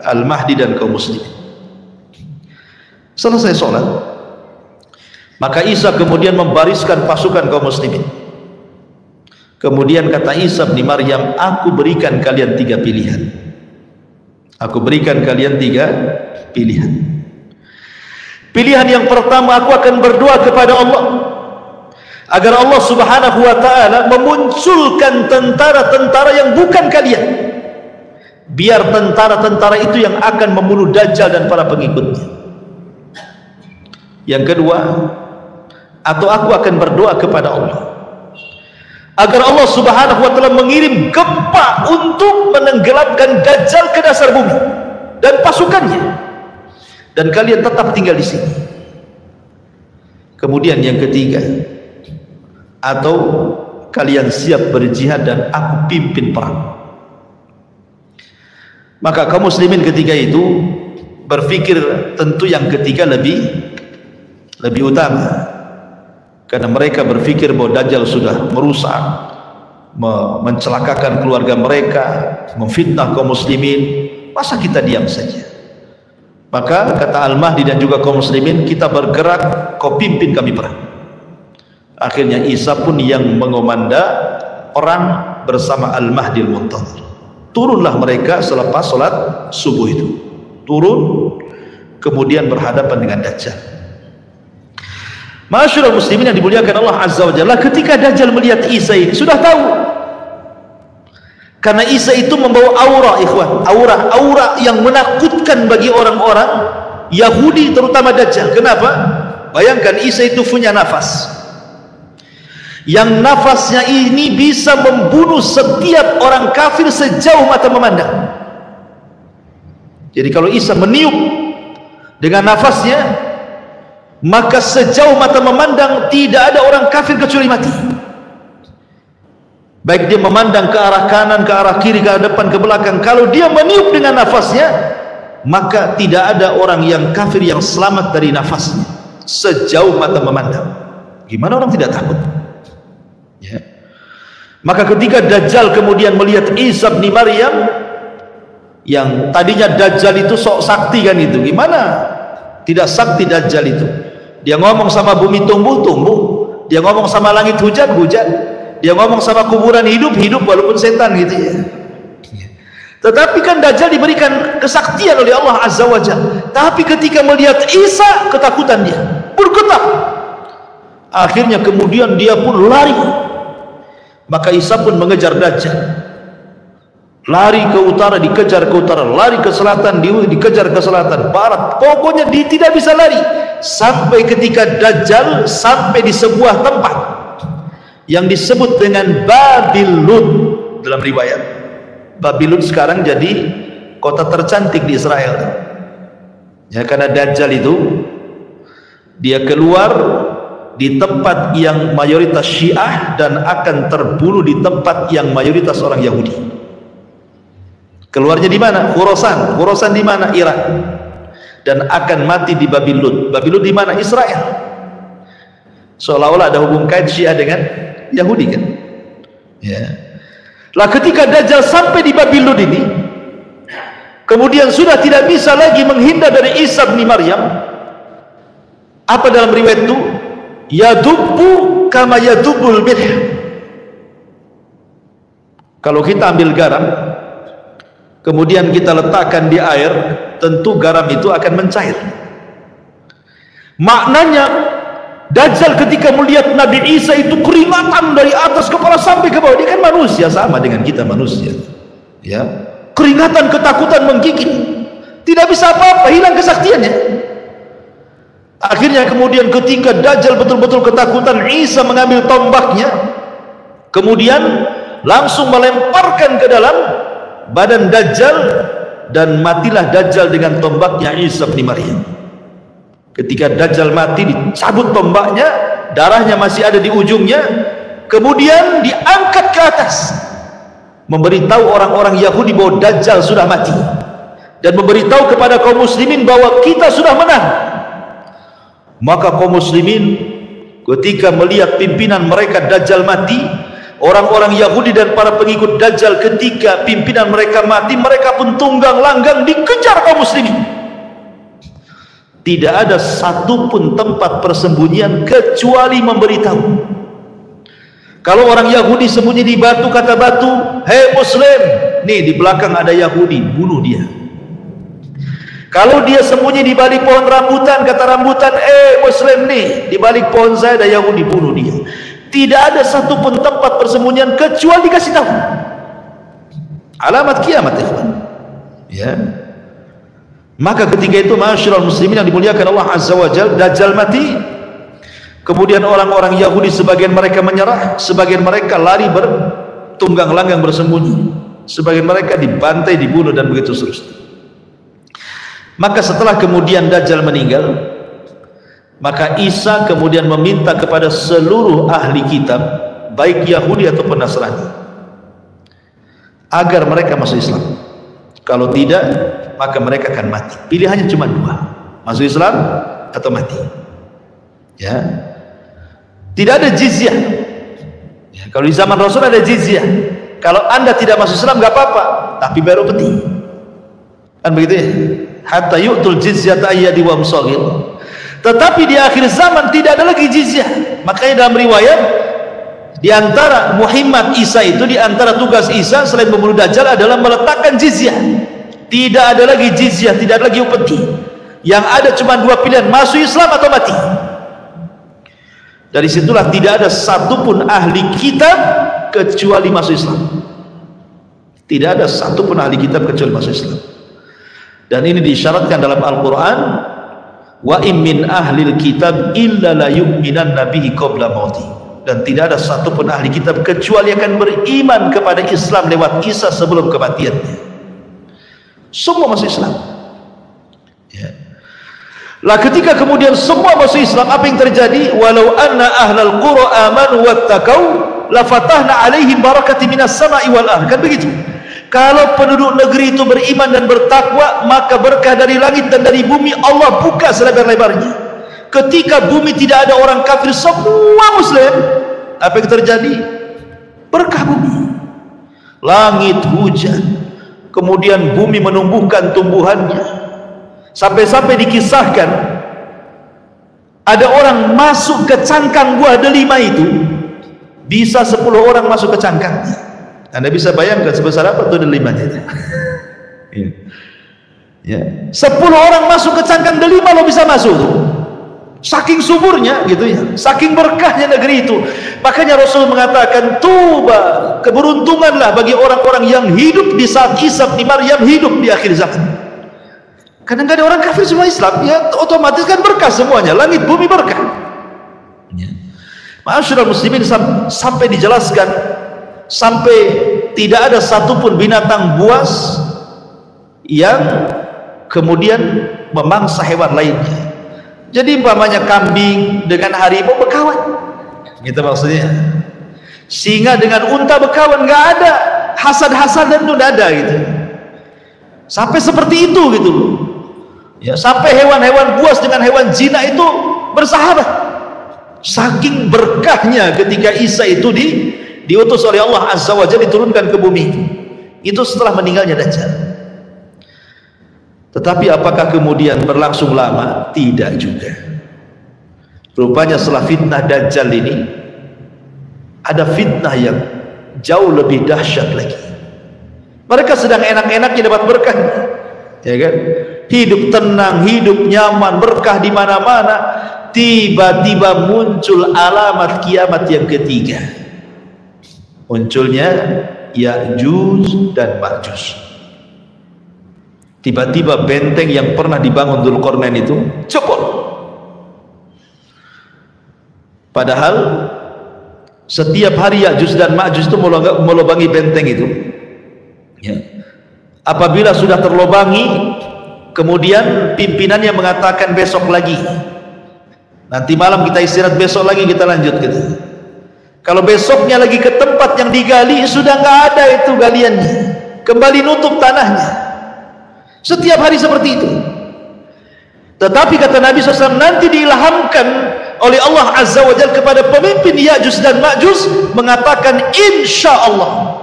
Al-Mahdi dan kaum muslimin. Selesai sholat, maka Isa kemudian membariskan pasukan kaum muslimin. Kemudian kata Isa bin Maryam, aku berikan kalian 3 pilihan. Aku berikan kalian 3 pilihan. Pilihan yang pertama, aku akan berdoa kepada Allah agar Allah Subhanahu wa ta'ala memunculkan tentara-tentara yang bukan kalian, biar tentara-tentara itu yang akan membunuh Dajjal dan para pengikutnya. Yang kedua, atau aku akan berdoa kepada Allah agar Allah Subhanahu wa ta'ala mengirim gempa untuk menenggelamkan Dajjal ke dasar bumi dan pasukannya, dan kalian tetap tinggal di sini. Kemudian yang ketiga, atau kalian siap berjihad dan aku pimpin perang. Maka kaum muslimin ketika itu berpikir tentu yang ketiga lebih utama, karena mereka berpikir bahwa Dajjal sudah merusak, mencelakakan keluarga mereka, memfitnah kaum muslimin. Masa kita diam saja? Maka kata Al-Mahdi dan juga kaum muslimin, kita bergerak, kau pimpin kami perang. Akhirnya Isa pun yang mengomanda perang bersama Al-Mahdi Al-Muntadhir. Turunlah mereka selepas sholat subuh itu, turun kemudian berhadapan dengan Dajjal. Ma'asyiral muslimin yang dimuliakan Allah Azza wa Jalla, ketika Dajjal melihat Isa ini sudah tahu, karena Isa itu membawa aura, ikhwan, aura yang menakutkan bagi orang-orang Yahudi, terutama Dajjal. Kenapa? Bayangkan, Isa itu punya nafas yang nafasnya ini bisa membunuh setiap orang kafir sejauh mata memandang. Jadi kalau Isa meniup dengan nafasnya, maka sejauh mata memandang tidak ada orang kafir kecuali mati. Baik dia memandang ke arah kanan, ke arah kiri, ke arah depan, ke belakang, kalau dia meniup dengan nafasnya, maka tidak ada orang yang kafir yang selamat dari nafasnya sejauh mata memandang. Gimana orang tidak takut? Ya. Maka ketika Dajjal kemudian melihat Isa bin Maryam, yang tadinya Dajjal itu sok sakti kan itu, gimana tidak sakti Dajjal itu? Dia ngomong sama bumi tumbuh, dia ngomong sama langit hujan, dia ngomong sama kuburan hidup walaupun setan gitu ya. Tetapi kan Dajjal diberikan kesaktian oleh Allah Azza wa Jalla. Tapi ketika melihat Isa, ketakutan dia, bergetar. Akhirnya kemudian dia pun lari. Maka Isa pun mengejar Dajjal. Lari ke utara, dikejar ke utara, lari ke selatan, dikejar ke selatan, barat. Pokoknya dia tidak bisa lari. Sampai ketika Dajjal sampai di sebuah tempat yang disebut dengan Babilun dalam riwayat. Babilun sekarang jadi kota tercantik di Israel. Ya, karena Dajjal itu dia keluar di tempat yang mayoritas Syiah dan akan terbunuh di tempat yang mayoritas orang Yahudi. Keluarnya di mana? Khurasan. Khurasan di mana? Irak. Dan akan mati di Babilun. Babilun di mana? Israel. Seolah-olah ada hubung kait Syiah dengan Yahudi kan? Ya. Lah ketika Dajjal sampai di Babilun ini, kemudian sudah tidak bisa lagi menghindar dari Isa bin Maryam. Apa dalam riwayat itu? Yadubbu kama yadubbul milh. Kalau kita ambil garam, kemudian kita letakkan di air, tentu garam itu akan mencair. Maknanya Dajjal ketika melihat Nabi Isa itu keringatan dari atas kepala sampai ke bawah. Dia kan manusia, sama dengan kita manusia, ya, keringatan, ketakutan menggigit, tidak bisa apa-apa, hilang kesaktiannya. Akhirnya kemudian ketika Dajjal betul-betul ketakutan, Isa mengambil tombaknya, kemudian langsung melemparkan ke dalam badan Dajjal, dan matilah Dajjal dengan tombaknya Isa bin Maryam. Ketika Dajjal mati, dicabut tombaknya, darahnya masih ada di ujungnya, kemudian diangkat ke atas, memberitahu orang-orang Yahudi bahwa Dajjal sudah mati, dan memberitahu kepada kaum muslimin bahwa kita sudah menang. Maka kaum muslimin ketika melihat pimpinan mereka Dajjal mati, orang-orang Yahudi dan para pengikut Dajjal ketika pimpinan mereka mati, mereka pun tunggang langgang dikejar kaum muslimin. Tidak ada satupun tempat persembunyian kecuali memberitahu. Kalau orang Yahudi sembunyi di batu, kata batu, "Hei Muslim, nih di belakang ada Yahudi, bunuh dia." Kalau dia sembunyi di balik pohon rambutan, kata rambutan, Muslim nih, di balik pohon saya ada Yahudi, bunuh dia. Tidak ada satupun tempat persembunyian kecuali dikasih tahu. Alamat kiamat, ikhwan. Ya. Maka ketika itu, ma'asyiral muslimin yang dimuliakan Allah Azza wa Jalla, Dajjal mati. Kemudian orang-orang Yahudi sebagian mereka menyerah, sebagian mereka lari bertunggang langgang bersembunyi, sebagian mereka dibantai, dibunuh, dan begitu seterusnya. Maka setelah kemudian Dajjal meninggal, maka Isa kemudian meminta kepada seluruh ahli kitab, baik Yahudi ataupun Nasrani, agar mereka masuk Islam. Kalau tidak, maka mereka akan mati. Pilihannya cuma dua, masuk Islam atau mati. Ya, tidak ada jizyah. Ya, kalau di zaman Rasul ada jizyah. Kalau anda tidak masuk Islam nggak apa-apa, tapi bayar upeti. Kan begitu ya? Hatta yu'tul jizyata ayyadi wa musagir. Tetapi di akhir zaman tidak ada lagi jizyah. Makanya dalam riwayat, di antara Muhammad Isa itu, di antara tugas Isa selain membunuh Dajjal adalah meletakkan jizyah. Tidak ada lagi jizyah, tidak ada lagi upeti. Yang ada cuma dua pilihan, masuk Islam atau mati. Dari situlah tidak ada satupun ahli kitab kecuali masuk Islam. Tidak ada satupun ahli kitab kecuali masuk Islam. Dan ini disyaratkan dalam Al-Quran, wa in min ahlil kitab illa la yu'minanna bihi qabla mauti. Dan tidak ada satupun ahli kitab kecuali akan beriman kepada Islam lewat Isa sebelum kematiannya. Semua masuk Islam. Ya. Lah ketika kemudian semua masuk Islam, apa yang terjadi? Walau anna ahlal qura amanu wattaqau la fatahna alaihim barakati minas sama'i wal ardh. Kan begitu. Kalau penduduk negeri itu beriman dan bertakwa, maka berkah dari langit dan dari bumi Allah buka selebar-lebarnya. Ketika bumi tidak ada orang kafir, semua muslim, apa yang terjadi? Berkah bumi, langit hujan, kemudian bumi menumbuhkan tumbuhannya, sampai-sampai dikisahkan ada orang masuk ke cangkang buah delima itu, bisa 10 orang masuk ke cangkangnya. Anda bisa bayangkan sebesar apa tuh delimanya itu. Ya. 10 orang masuk ke cangkang delima lo bisa masuk tuh. Saking suburnya gitu ya, saking berkahnya negeri itu. Makanya Rasul mengatakan, tuba, keberuntunganlah bagi orang-orang yang hidup di saat Isa bin Maryam hidup di akhir zaman. Karena nggak ada orang kafir, semua Islam, ya otomatis kan berkah semuanya, langit bumi berkah. Ya. Ma'asyiral muslimin, sampai dijelaskan, sampai tidak ada satupun binatang buas yang kemudian memangsa hewan lainnya. Jadi umpamanya kambing dengan harimau berkawan, gitu maksudnya. Singa dengan unta berkawan, nggak ada hasad-hasadan itu, nggak ada gitu. Sampai seperti itu gitu loh. Ya, sampai hewan-hewan buas dengan hewan zina itu bersahabat. Saking berkahnya ketika Isa itu diutus oleh Allah Azza wa Jalla, diturunkan ke bumi. Itu setelah meninggalnya Dajjal. Tetapi apakah kemudian berlangsung lama? Tidak juga. Rupanya setelah fitnah Dajjal ini, ada fitnah yang jauh lebih dahsyat lagi. Mereka sedang enak-enaknya dapat berkah, ya kan? Hidup tenang, hidup nyaman, berkah di mana-mana. Tiba-tiba muncul alamat kiamat yang ketiga. Munculnya Ya'juj dan Ma'juj. Tiba-tiba benteng yang pernah dibangun Dzulqarnain itu jebol. Padahal setiap hari Ya'juj dan Ma'juj itu melubangi benteng itu. Ya. Apabila sudah terlobangi, kemudian pimpinannya mengatakan besok lagi. Nanti malam kita istirahat, besok lagi kita lanjut gitu. Kalau besoknya lagi ke tempat yang digali, sudah nggak ada itu galiannya. Kembali nutup tanahnya. Setiap hari seperti itu. Tetapi kata Nabi SAW, nanti diilhamkan oleh Allah Azza wa Jalla kepada pemimpin Ya'juj dan Ma'juj mengatakan insya Allah.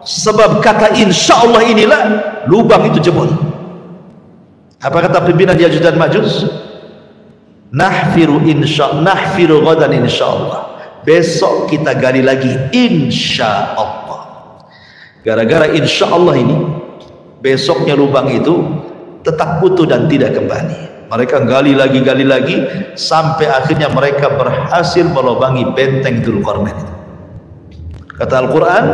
Sebab kata insya Allah inilah lubang itu jebol. Apa kata pimpinan Ya'juj dan Ma'juj? Nahfiru ghadan insya Allah. Besok kita gali lagi insya Allah. Gara-gara insya Allah ini, besoknya lubang itu tetap utuh dan tidak kembali. Mereka gali lagi sampai akhirnya mereka berhasil melubangi benteng Dzulqarnain itu. Kata Al-Quran,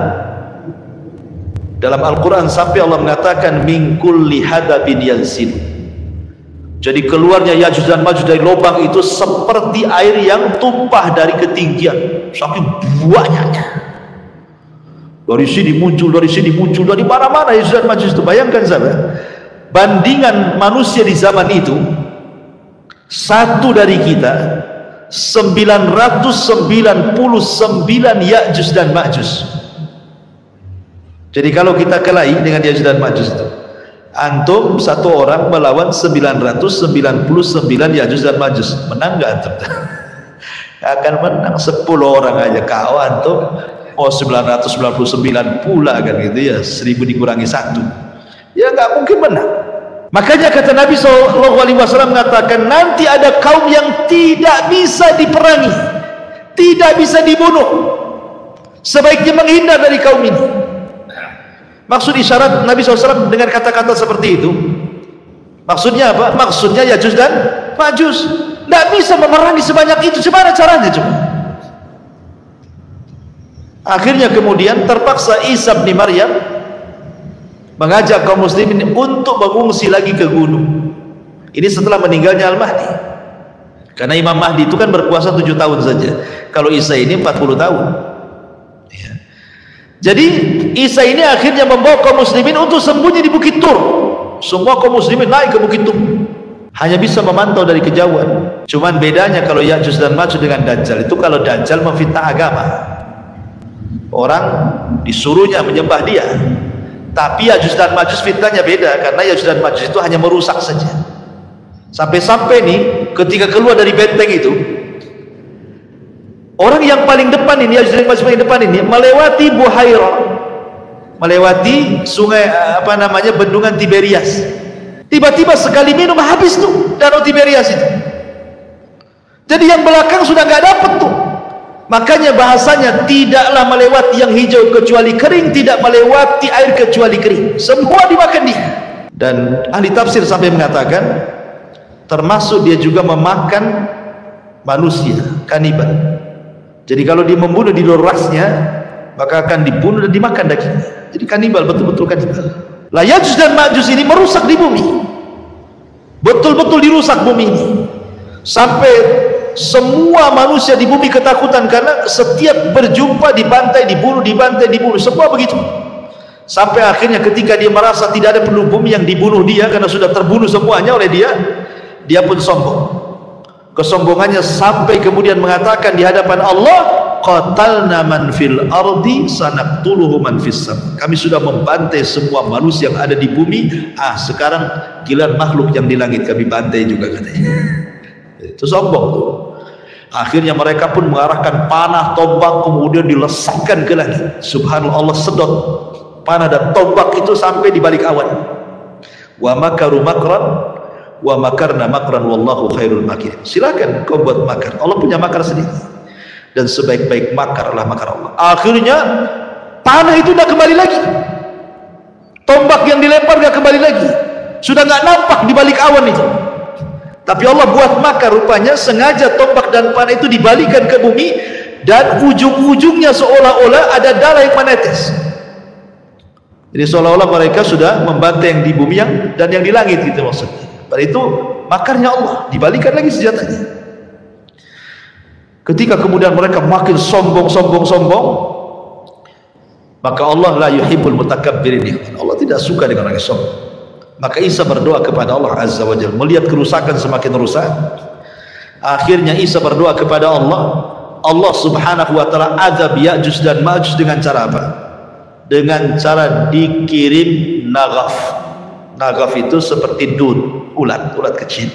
dalam Al-Quran sampai Allah mengatakan min kulli hadabin yansil. Jadi keluarnya Ya'juj dan Ma'juj dari lubang itu seperti air yang tumpah dari ketinggian, saking banyaknya. Dari sini muncul, dari mana-mana Ya'juj dan Ma'juj itu. Bayangkan sahabat, bandingan manusia di zaman itu, satu dari kita 999 Ya'juj dan Ma'juj. Jadi kalau kita kelahi dengan Ya'juj dan Ma'juj itu, antum satu orang melawan 999 Ya'juj dan Ma'juj, menang nggak antum? Akan menang 10 orang aja. Kau antum 999 pula kan gitu ya, 1000 dikurangi 1, ya nggak mungkin menang. Makanya kata Nabi SAW mengatakan, nanti ada kaum yang tidak bisa diperangi, tidak bisa dibunuh, sebaiknya menghindar dari kaum ini. Maksud isyarat Nabi SAW dengan kata-kata seperti itu, maksudnya apa? Maksudnya Ya'juj dan Ma'juj tidak bisa memerangi sebanyak itu. Gimana caranya coba? Akhirnya kemudian terpaksa Isa bin Maryam mengajak kaum muslimin untuk mengungsi lagi ke gunung. Ini setelah meninggalnya Al-Mahdi. Karena Imam Mahdi itu kan berkuasa 7 tahun saja. Kalau Isa ini 40 tahun. Ya. Jadi Isa ini akhirnya membawa kaum muslimin untuk sembunyi di Bukit Tur. Semua kaum muslimin naik ke Bukit Tur. Hanya bisa memantau dari kejauhan. Cuman bedanya kalau Ya'juj dan Ma'juj dengan Dajjal itu, kalau Dajjal memfitnah agama. Orang disuruhnya menyembah dia. Tapi Ya'juj dan Ma'juj fitnahnya beda, karena Ya'juj dan Ma'juj itu hanya merusak saja. Sampai-sampai nih ketika keluar dari benteng itu, orang yang paling depan ini, Ya'juj dan Ma'juj paling depan ini, melewati Buhaira, melewati sungai bendungan Tiberias. Tiba-tiba sekali minum habis tuh danau Tiberias itu. Jadi yang belakang sudah nggak dapat tuh. Makanya bahasanya tidaklah melewati yang hijau kecuali kering, tidak melewati air kecuali kering. Semua dimakan dia. Dan ahli tafsir sampai mengatakan termasuk dia juga memakan manusia, kanibal. Jadi kalau dia membunuh di luar rasnya, maka akan dibunuh dan dimakan dagingnya. Jadi kanibal, betul-betul kanibal. Lah Ya'juj dan Ma'juj ini merusak di bumi. Betul-betul dirusak bumi ini. Sampai semua manusia di bumi ketakutan karena setiap berjumpa dibantai, dibunuh, dibantai, dibunuh, semua begitu. Sampai akhirnya ketika dia merasa tidak ada penduduk bumi yang dibunuh dia karena sudah terbunuh semuanya oleh dia, dia pun sombong. Kesombongannya sampai kemudian mengatakan di hadapan Allah, qatalna man fil ardi sanaqtuluhu man fis sam. Kami sudah membantai semua manusia yang ada di bumi, sekarang giliran makhluk yang di langit kami bantai juga, katanya. Itu sombong tuh. Akhirnya mereka pun mengarahkan panah, tombak, kemudian dilesakkan ke langit. Subhanallah, Allah sedot panah dan tombak itu sampai di balik awan. Wa makaru makran wa makarna makran wallahu khairul makirin. Silakan kau buat makar, Allah punya makar sendiri, dan sebaik-baik makar adalah makar Allah. Akhirnya panah itu tidak kembali lagi, tombak yang dilempar tidak kembali lagi, sudah nggak nampak di balik awan itu. Tapi Allah buat makar, rupanya sengaja tombak dan panah itu dibalikan ke bumi, dan ujung-ujungnya seolah-olah ada darah yang menetes. Jadi seolah-olah mereka sudah membantai yang di bumi dan yang di langit, gitu maksudnya. Dan itu makarnya Allah, dibalikan lagi senjatanya. Ketika kemudian mereka makin sombong, maka Allah la yuhibbul mutakabbirin. Allah tidak suka dengan orang yang sombong. Maka Isa berdoa kepada Allah Azza wa Jalla, melihat kerusakan semakin rusak. Akhirnya Isa berdoa kepada Allah, Allah Subhanahu wa taala azab Ya'juj dan Ma'juj dengan cara apa? Dengan cara dikirim naghaf. Naghaf itu seperti dun, ulat kecil,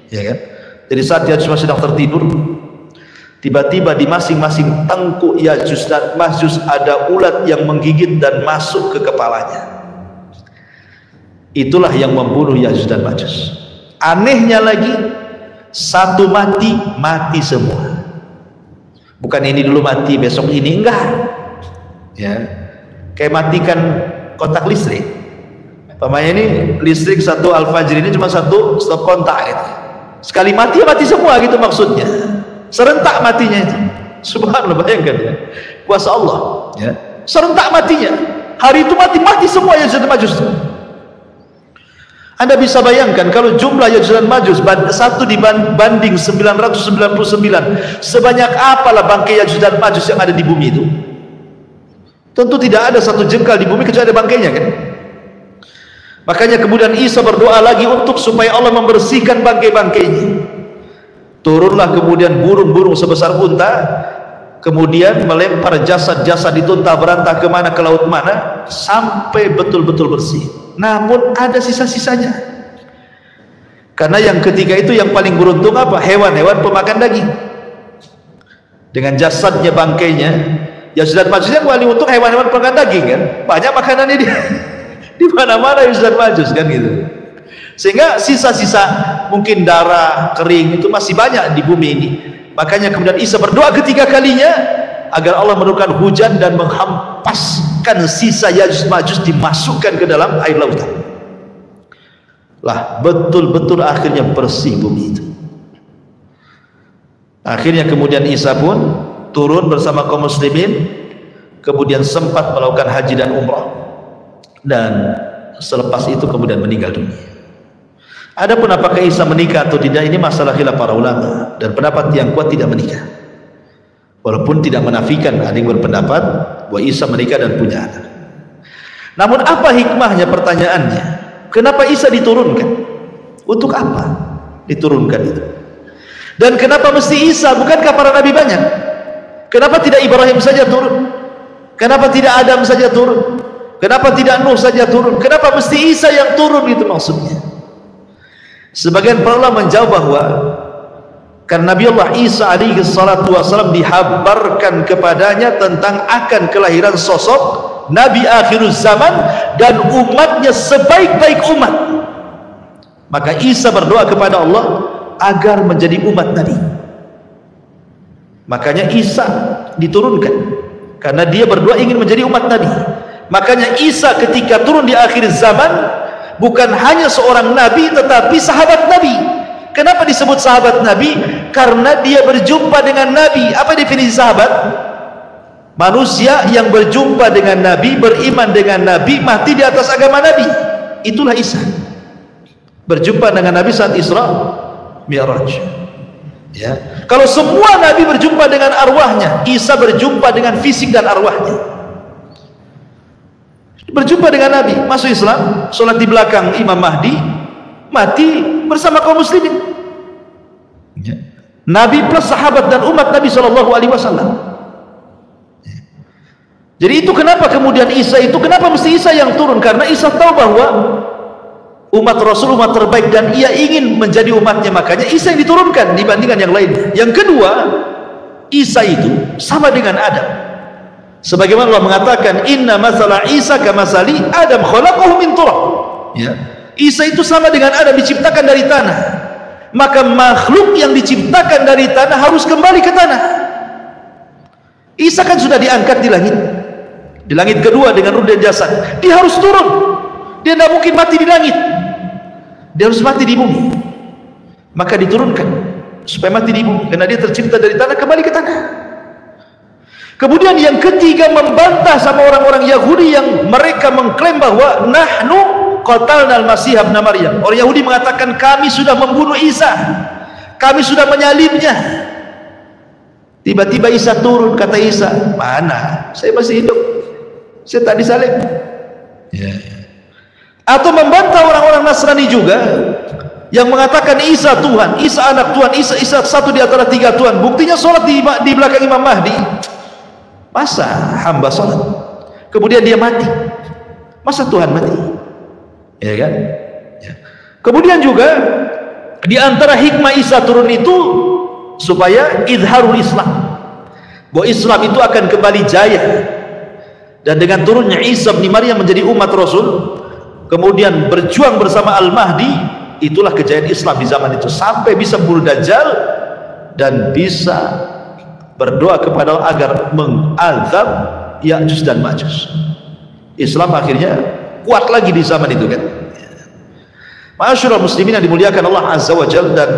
ya kan? Jadi saat Ya'juj sedang tertidur, tiba-tiba di masing-masing tengkuk Ya'juj dan Ma'juj ada ulat yang menggigit dan masuk ke kepalanya. Itulah yang membunuh Ya'juj dan Ma'juj. Anehnya lagi, satu mati semua. Bukan ini dulu mati, besok ini enggak. Ya, kayak matikan kotak listrik. Pamannya ini listrik satu Al-Fajr ini cuma satu stop kontak gitu. Sekali mati ya mati semua gitu maksudnya. Serentak matinya itu. Subhanallah, bayangkan ya. Kuasa Allah, ya. Serentak matinya. Hari itu mati semua Ya'juj dan Ma'juj. Anda bisa bayangkan kalau jumlah Ya'juj dan Ma'juj satu dibanding 999, sebanyak apalah bangkai Ya'juj dan Ma'juj yang ada di bumi itu? Tentu tidak ada satu jengkal di bumi kecuali ada bangkainya, kan? Makanya kemudian Isa berdoa lagi untuk supaya Allah membersihkan bangkai-bangkainya. Turunlah kemudian burung-burung sebesar unta, kemudian melempar jasad-jasad itu entah berantah kemana, ke laut mana, sampai betul-betul bersih. Namun ada sisa-sisanya. Karena yang ketiga itu yang paling beruntung apa? Hewan-hewan pemakan daging. Dengan jasadnya, bangkainya, Ya'juj dan Ma'juj yang paling untung hewan-hewan pemakan daging, kan? Banyak makanannya dia. Di mana-mana Ya'juj dan Ma'juj, kan gitu. Sehingga sisa-sisa mungkin darah kering itu masih banyak di bumi ini. Makanya kemudian Isa berdoa ketiga kalinya agar Allah menurunkan hujan dan menghempaskan sisa Ya'juj Ma'juj dimasukkan ke dalam air lautan. Lah betul-betul akhirnya bersih bumi itu. Akhirnya kemudian Isa pun turun bersama kaum muslimin, kemudian sempat melakukan haji dan umrah, dan selepas itu kemudian meninggal dunia. Adapun apakah Isa menikah atau tidak, ini masalah khilaf para ulama, dan pendapat yang kuat tidak menikah. Walaupun tidak menafikan, ada yang berpendapat bahwa Isa menikah dan punya anak. Namun apa hikmahnya, pertanyaannya? Kenapa Isa diturunkan? Untuk apa diturunkan itu? Dan kenapa mesti Isa? Bukankah para nabi banyak? Kenapa tidak Ibrahim saja turun? Kenapa tidak Adam saja turun? Kenapa tidak Nuh saja turun? Kenapa mesti Isa yang turun, itu maksudnya? Sebagian para ulama menjawab bahwa karena Nabi Allah Isa alaihi salatu wasallam dihabarkan kepadanya tentang akan kelahiran sosok Nabi akhirul zaman dan umatnya sebaik-baik umat. Maka Isa berdoa kepada Allah agar menjadi umat Nabi. Makanya Isa diturunkan karena dia berdua ingin menjadi umat Nabi. Makanya Isa ketika turun di akhir zaman bukan hanya seorang nabi tetapi sahabat Nabi. Kenapa disebut sahabat Nabi? Karena dia berjumpa dengan Nabi. Apa definisi sahabat? Manusia yang berjumpa dengan Nabi, beriman dengan Nabi, mati di atas agama Nabi. Itulah Isa. Berjumpa dengan Nabi saat Isra Mi'raj. Ya. Kalau semua Nabi berjumpa dengan arwahnya, Isa berjumpa dengan fisik dan arwahnya. Berjumpa dengan Nabi, masuk Islam, sholat di belakang Imam Mahdi, mati bersama kaum muslimin. Ya. Nabi plus sahabat dan umat Nabi SAW. Jadi itu kenapa kemudian Isa itu, kenapa mesti Isa yang turun? Karena Isa tahu bahwa umat Rasul umat terbaik dan ia ingin menjadi umatnya, makanya Isa yang diturunkan dibandingkan yang lain. Yang kedua, Isa itu sama dengan Adam. Sebagaimana Allah mengatakan, inna masalah Isa kamasali Adam khalaqahu min turab. Ya. Isa itu sama dengan Adam, diciptakan dari tanah. Maka makhluk yang diciptakan dari tanah harus kembali ke tanah. Isa kan sudah diangkat di langit. Di langit kedua dengan ruh dan jasad, dia harus turun. Dia tidak mungkin mati di langit, dia harus mati di bumi. Maka diturunkan supaya mati di bumi, karena dia tercipta dari tanah, kembali ke tanah. Kemudian yang ketiga, membantah sama orang-orang Yahudi yang mereka mengklaim bahwa nahnu qatalna al-masih ibn Maryam. Orang Yahudi mengatakan kami sudah membunuh Isa, kami sudah menyalibnya. Tiba-tiba Isa turun, kata Isa, mana? Saya masih hidup, saya tak disalib. Ya. Atau membantah orang-orang Nasrani juga yang mengatakan Isa Tuhan, Isa anak Tuhan, Isa satu di antara tiga Tuhan. Buktinya sholat di belakang Imam Mahdi. Masa hamba sholat kemudian dia mati? Masa Tuhan mati? Ya kan? Ya. Kemudian juga di antara hikmah Isa turun itu supaya idharul Islam, bahwa Islam itu akan kembali jaya. Dan dengan turunnya Isa bin Maryam menjadi umat Rasul, kemudian berjuang bersama Al-Mahdi, itulah kejayaan Islam di zaman itu, sampai bisa membunuh Dajjal dan bisa berdoa kepada Allah agar mengazab Ya'juj dan Ma'juj. Islam akhirnya kuat lagi di zaman itu kan. Ma'asyiral muslimin yang dimuliakan Allah Azza wa Jalla, dan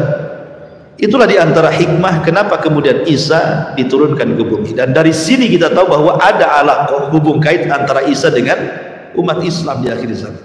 itulah di antara hikmah kenapa kemudian Isa diturunkan ke bumi. Dan dari sini kita tahu bahwa ada alaqah, hubung kait antara Isa dengan umat Islam di akhir zaman.